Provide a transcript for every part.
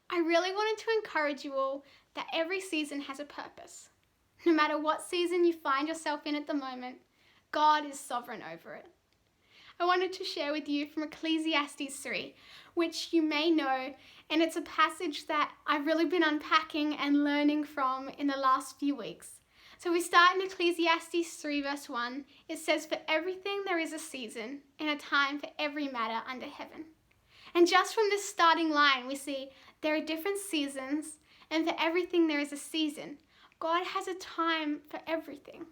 I really wanted to encourage you all that every season has a purpose. No matter what season you find yourself in at the moment, God is sovereign over it. I wanted to share with you from Ecclesiastes 3, which you may know, and it's a passage that I've really been unpacking and learning from in the last few weeks. So we start in Ecclesiastes 3 verse 1. It says, "For everything there is a season and a time for every matter under heaven." And just from this starting line, we see there are different seasons, and for everything there is a season. God has a time for everything.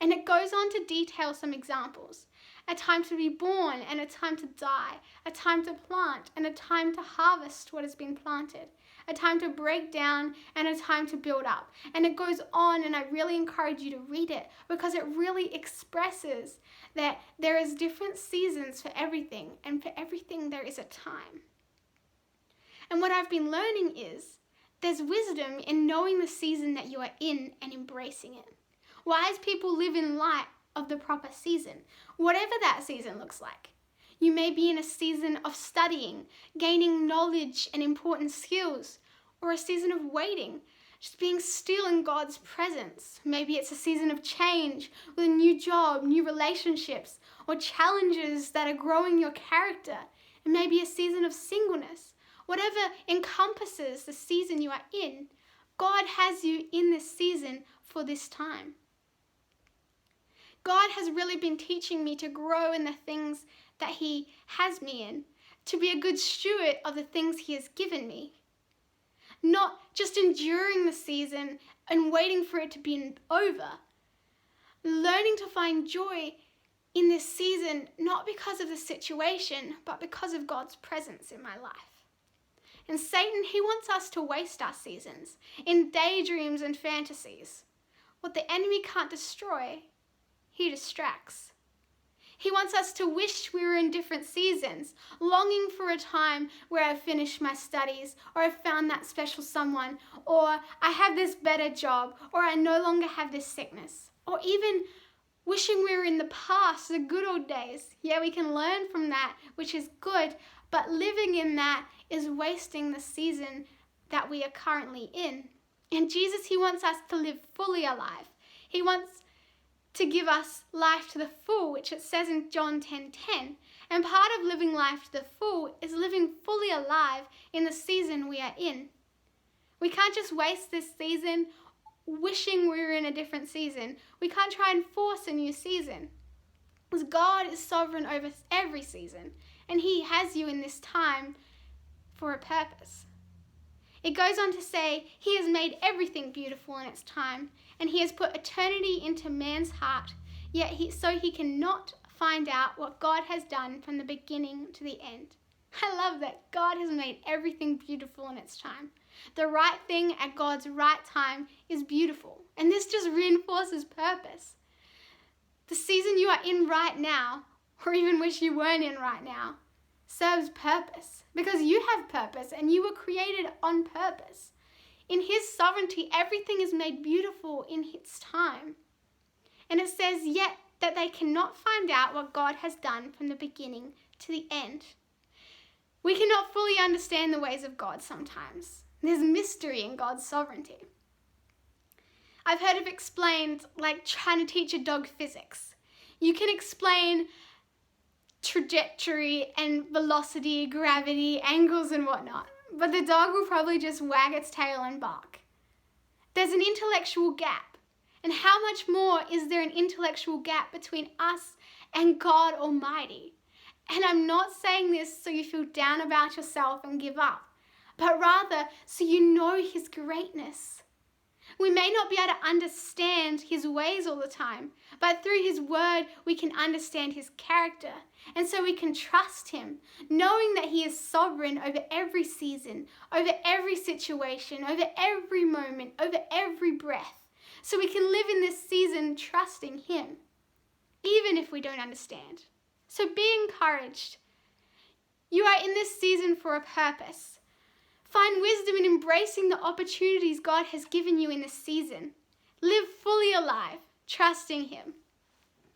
And it goes on to detail some examples. A time to be born and a time to die. A time to plant and a time to harvest what has been planted. A time to break down and a time to build up. And it goes on, and I really encourage you to read it because it really expresses that there is different seasons for everything, and for everything there is a time. And what I've been learning is there's wisdom in knowing the season that you are in and embracing it. Wise people live in light of the proper season, whatever that season looks like. You may be in a season of studying, gaining knowledge and important skills, or a season of waiting, just being still in God's presence. Maybe it's a season of change with a new job, new relationships, or challenges that are growing your character. And maybe a season of singleness. Whatever encompasses the season you are in, God has you in this season for this time. God has really been teaching me to grow in the things that He has me in, to be a good steward of the things He has given me. Not just enduring the season and waiting for it to be over. Learning to find joy in this season, not because of the situation, but because of God's presence in my life. And Satan, he wants us to waste our seasons in daydreams and fantasies. What the enemy can't destroy, he distracts. He wants us to wish we were in different seasons, longing for a time where I've finished my studies, or I've found that special someone, or I have this better job, or I no longer have this sickness, or even wishing we were in the past, the good old days. Yeah, we can learn from that, which is good, but living in that is wasting the season that we are currently in. And Jesus, He wants us to live fully alive. He wants to give us life to the full, which it says in John 10:10. And part of living life to the full is living fully alive in the season we are in. We can't just waste this season wishing we were in a different season. We can't try and force a new season. Because God is sovereign over every season, and He has you in this time for a purpose. It goes on to say, He has made everything beautiful in its time, and He has put eternity into man's heart, yet so he cannot find out what God has done from the beginning to the end. I love that God has made everything beautiful in its time. The right thing at God's right time is beautiful, and this just reinforces purpose. The season you are in right now, or even wish you weren't in right now, serves purpose, because you have purpose and you were created on purpose. In His sovereignty, everything is made beautiful in its time. And it says, yet that they cannot find out what God has done from the beginning to the end. We cannot fully understand the ways of God sometimes. There's mystery in God's sovereignty. I've heard it explained like trying to teach a dog physics. You can explain trajectory and velocity, gravity, angles and whatnot, but the dog will probably just wag its tail and bark. There's an intellectual gap, and how much more is there an intellectual gap between us and God Almighty? And I'm not saying this so you feel down about yourself and give up, but rather so you know His greatness. We may not be able to understand His ways all the time, but through His word, we can understand His character. And so we can trust Him, knowing that He is sovereign over every season, over every situation, over every moment, over every breath. So we can live in this season trusting Him, even if we don't understand. So be encouraged. You are in this season for a purpose. Find wisdom in embracing the opportunities God has given you in this season. Live fully alive, trusting Him.